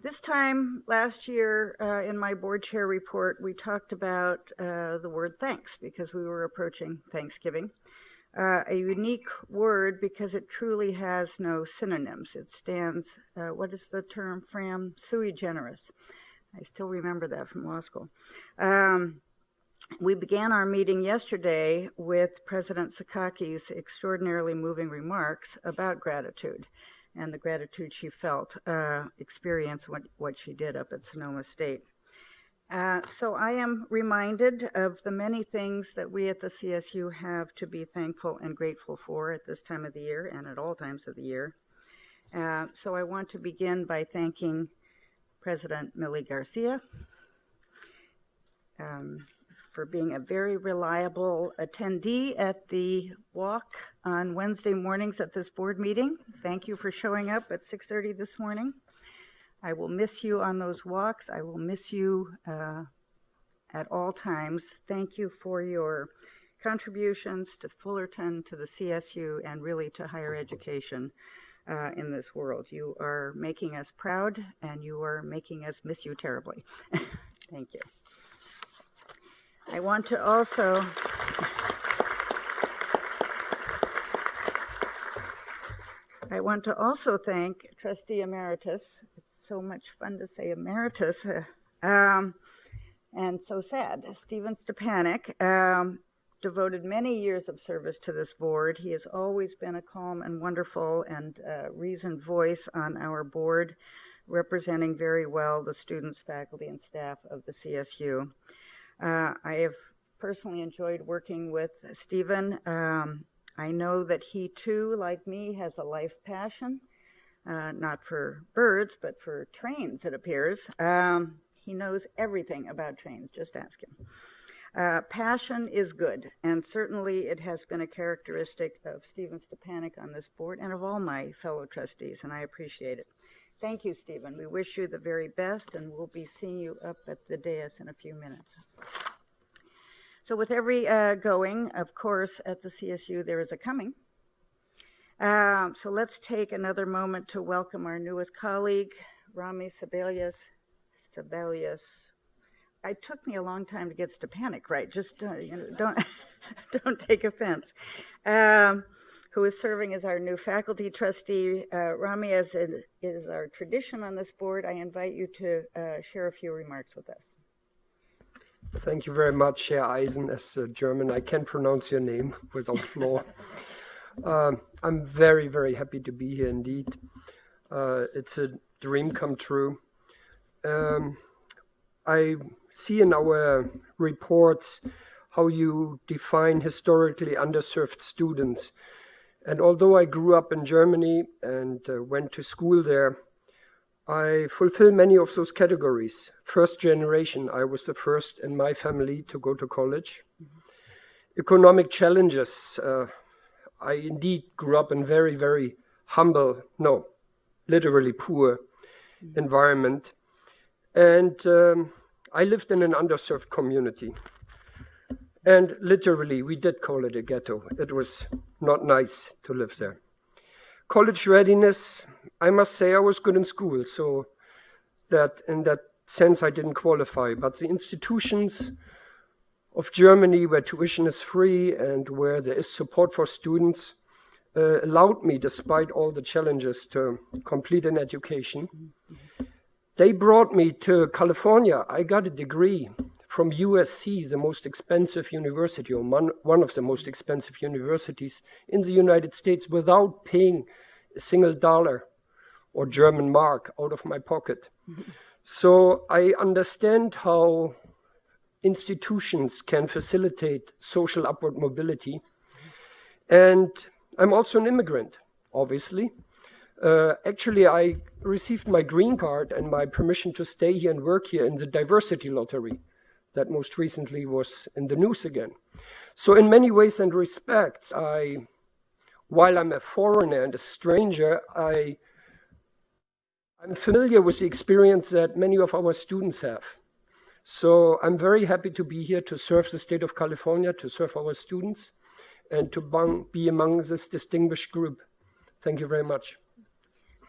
This time last year in my board chair report, we talked about the word thanks because we were approaching Thanksgiving. A unique word because it truly has no synonyms. It stands, what is the term, Fram? Sui generis. I still remember that from law school. We began our meeting yesterday with President Sakake's extraordinarily moving remarks about gratitude and the gratitude she felt, experience what she did up at Sonoma State. So I am reminded of the many things that we at the CSU have to be thankful and grateful for at this time of the year and at all times of the year. So I want to begin by thanking President Millie Garcia for being a very reliable attendee at the walk on Wednesday mornings at this board meeting. Thank you for showing up at 6:30 this morning. I will miss you on those walks. I will miss you at all times. Thank you for your contributions to Fullerton, to the CSU, and really to higher education in this world. You are making us proud, and you are making us miss you terribly. Thank you. I want to also thank Trustee Emeritus. It's so much fun to say emeritus, and so sad. Stephen Stepanek devoted many years of service to this board. He has always been a calm and wonderful and reasoned voice on our board, representing very well the students, faculty, and staff of the CSU. I have personally enjoyed working with Stephen. I know that he too, like me, has a life passion, not for birds, but for trains, it appears. He knows everything about trains, just ask him. Passion is good, and certainly it has been a characteristic of Stephen Stepanek on this board and of all my fellow trustees, and I appreciate it. Thank you, Stephen. We wish you the very best, and we'll be seeing you up at the dais in a few minutes. So with every going, of course, at the CSU, there is a coming. So let's take another moment to welcome our newest colleague, Rami Sebelius. It took me a long time to get Stepanek right. Just don't take offense. Who is serving as our new faculty trustee. Rami, as it is our tradition on this board, I invite you to share a few remarks with us. Thank you very much, Herr Eisen. As a German, I can pronounce your name without flaw. I'm very, very happy to be here indeed. It's a dream come true. I see in our reports how you define historically underserved students. And although I grew up in Germany and went to school there, I fulfill many of those categories. First generation, I was the first in my family to go to college. Economic challenges, I indeed grew up in very, very humble, no, literally poor environment. And I lived in an underserved community. And literally, we did call it a ghetto. It was not nice to live there. College readiness, I must say I was good in school, so that in that sense I didn't qualify. But the institutions of Germany where tuition is free and where there is support for students allowed me, despite all the challenges, to complete an education. They brought me to California. I got a degree from USC, the most expensive university, or one of the most expensive universities in the United States, without paying a single dollar or German mark out of my pocket. So I understand how institutions can facilitate social upward mobility. And I'm also an immigrant, obviously. Actually, I received my green card and my permission to stay here and work here in the diversity lottery that most recently was in the news again. So in many ways and respects, while I'm a foreigner and a stranger, I'm familiar with the experience that many of our students have. So I'm very happy to be here to serve the state of California, to serve our students, and to be among this distinguished group. Thank you very much.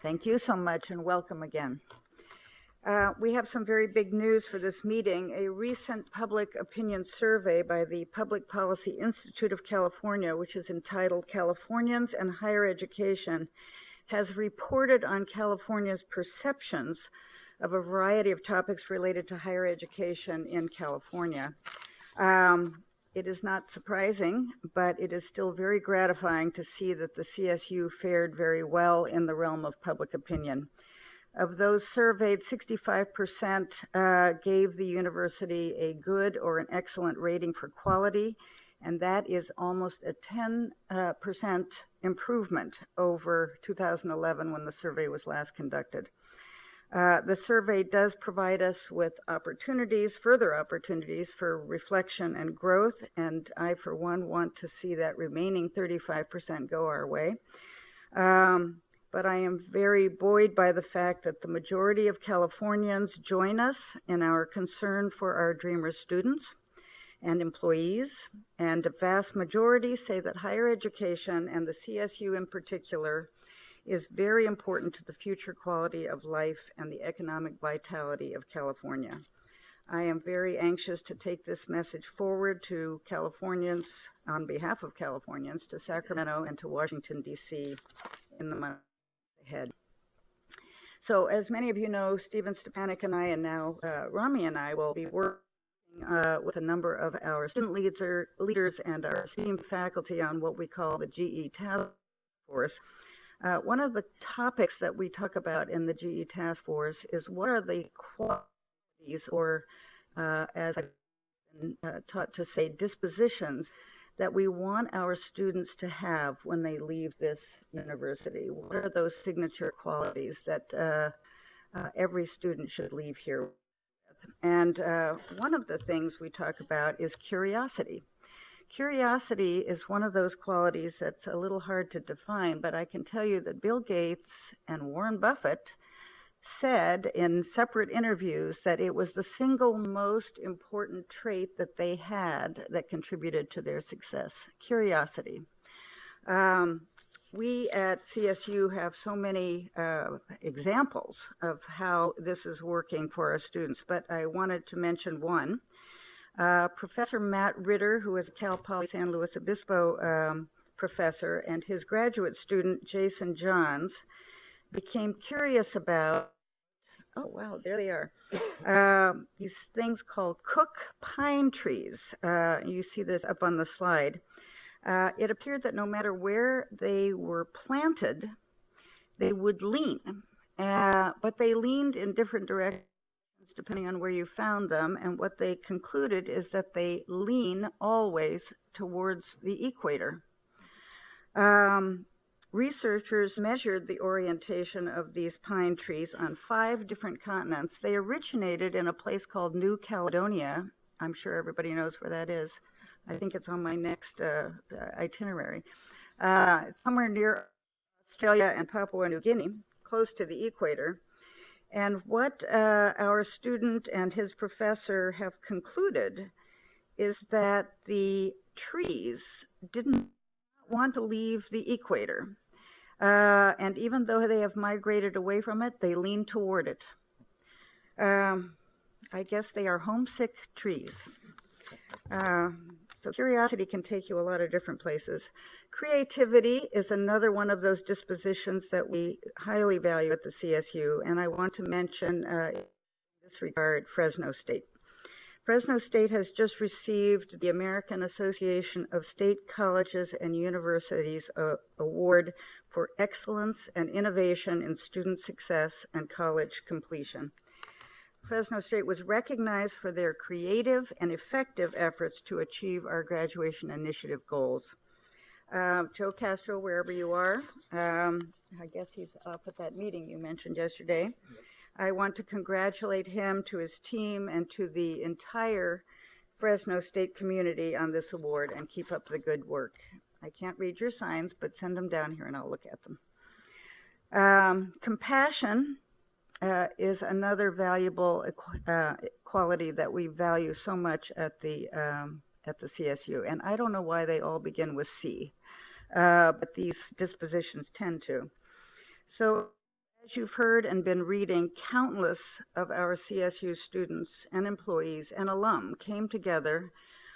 Thank you so much, and welcome again. We have some very big news for this meeting. A recent public opinion survey by the Public Policy Institute of California, which is entitled Californians and Higher Education, has reported on California's perceptions of a variety of topics related to higher education in California. It is not surprising, but it is still very gratifying to see that the CSU fared very well in the realm of public opinion. Of those surveyed, 65% gave the university a good or an excellent rating for quality, and that is almost a 10% improvement over 2011 when the survey was last conducted. The survey does provide us with further opportunities for reflection and growth, and I, for one, want to see that remaining 35% go our way. But I am very buoyed by the fact that the majority of Californians join us in our concern for our Dreamer students and employees, and a vast majority say that higher education, and the CSU in particular, is very important to the future quality of life and the economic vitality of California. I am very anxious to take this message forward to Californians, on behalf of Californians, to Sacramento and to Washington, D.C. in the months ahead. So as many of you know, Stephen Stepanek and I, and now Rami and I, will be working with a number of our student leaders and our esteemed faculty on what we call the GE Task Force. One of the topics that we talk about in the GE Task Force is what are the qualities, or as I've been taught to say, dispositions that we want our students to have when they leave this university. What are those signature qualities that every student should leave here with? And one of the things we talk about is curiosity. Curiosity is one of those qualities that's a little hard to define, but I can tell you that Bill Gates and Warren Buffett said in separate interviews that it was the single most important trait that they had that contributed to their success: curiosity. We at CSU have so many examples of how this is working for our students, but I wanted to mention one. Professor Matt Ritter, who is a Cal Poly San Luis Obispo professor, and his graduate student, Jason Johns, became curious about, oh, wow, there they are, these things called Cook pine trees. You see this up on the slide. It appeared that no matter where they were planted, they would lean, but they leaned in different directions depending on where you found them, and what they concluded is that they lean always towards the equator. Researchers measured the orientation of these pine trees on 5 different continents. They originated in a place called New Caledonia. I'm sure everybody knows where that is. I think it's on my next itinerary. It's somewhere near Australia and Papua New Guinea, close to the equator. And what our student and his professor have concluded is that the trees didn't want to leave the equator. And even though they have migrated away from it, they lean toward it. I guess they are homesick trees. So curiosity can take you a lot of different places. Creativity is another one of those dispositions that we highly value at the CSU, and I want to mention in this regard Fresno State. Fresno State has just received the American Association of State Colleges and Universities Award for Excellence and Innovation in Student Success and College Completion. Fresno State was recognized for their creative and effective efforts to achieve our graduation initiative goals. Joe Castro, wherever you are, I guess he's up at that meeting you mentioned yesterday. I want to congratulate him, to his team, and to the entire Fresno State community on this award, and keep up the good work. I can't read your signs, but send them down here and I'll look at them. Compassion is another valuable quality that we value so much at the CSU. And I don't know why they all begin with C, but these dispositions tend to. So As you've heard and been reading, countless of our CSU students and employees and alum came together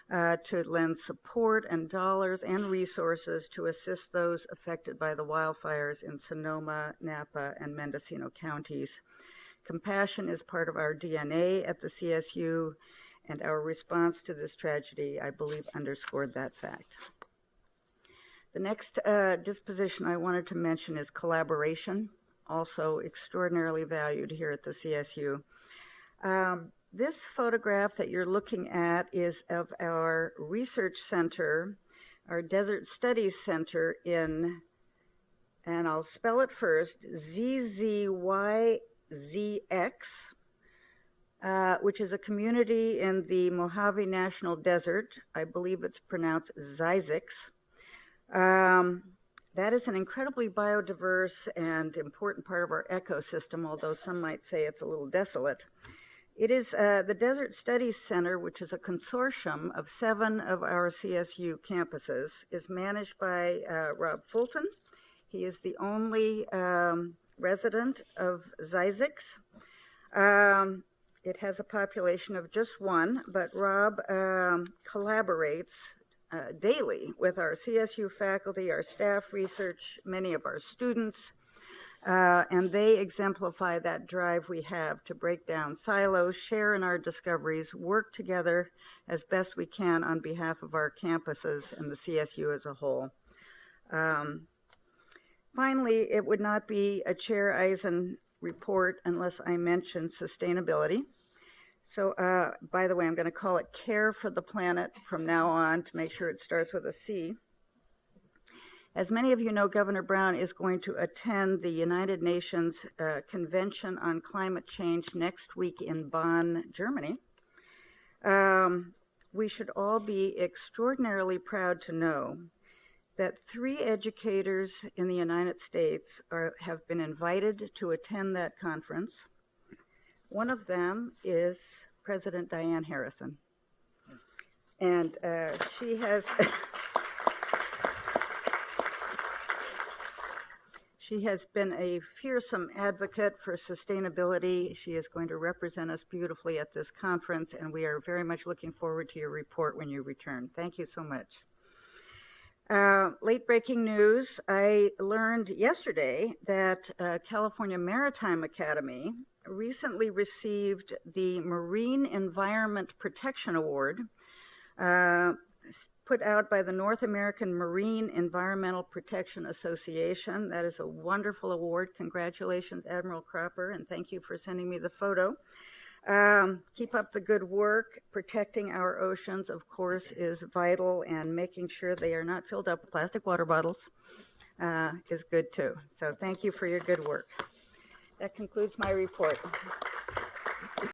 to lend support and dollars and resources to assist those affected by the wildfires in Sonoma, Napa, and Mendocino counties. Compassion is part of our DNA at the CSU, and our response to this tragedy, I believe, underscored that fact. The next disposition I wanted to mention is collaboration, also extraordinarily valued here at the CSU. This photograph that you're looking at is of our research center, our Desert Studies Center in, and I'll spell it first, ZZYZX, which is a community in the Mojave National Desert. I believe it's pronounced Zizix. That is an incredibly biodiverse and important part of our ecosystem, although some might say it's a little desolate. It is the Desert Studies Center, which is a consortium of 7 of our CSU campuses, is managed by Rob Fulton. He is the only resident of Zizix. It has a population of just 1, but Rob collaborates daily with our CSU faculty, our staff research, many of our students, and they exemplify that drive we have to break down silos, share in our discoveries, work together as best we can on behalf of our campuses and the CSU as a whole. Finally, it would not be a Chair Eisen report unless I mention sustainability. So, by the way, I'm going to call it Care for the Planet from now on to make sure it starts with a C. As many of you know, Governor Brown is going to attend the United Nations Convention on Climate Change next week in Bonn, Germany. We should all be extraordinarily proud to know that 3 educators in the United States have been invited to attend that conference. One of them is President Diane Harrison. And she has... She has been a fearsome advocate for sustainability. She is going to represent us beautifully at this conference, and we are very much looking forward to your report when you return. Thank you so much. Late breaking news, I learned yesterday that California Maritime Academy recently received the Marine Environment Protection Award, put out by the North American Marine Environmental Protection Association. That is a wonderful award. Congratulations, Admiral Cropper, and thank you for sending me the photo. Keep up the good work. Protecting our oceans, of course, is vital, and making sure they are not filled up with plastic water bottles is good too. So thank you for your good work. That concludes my report.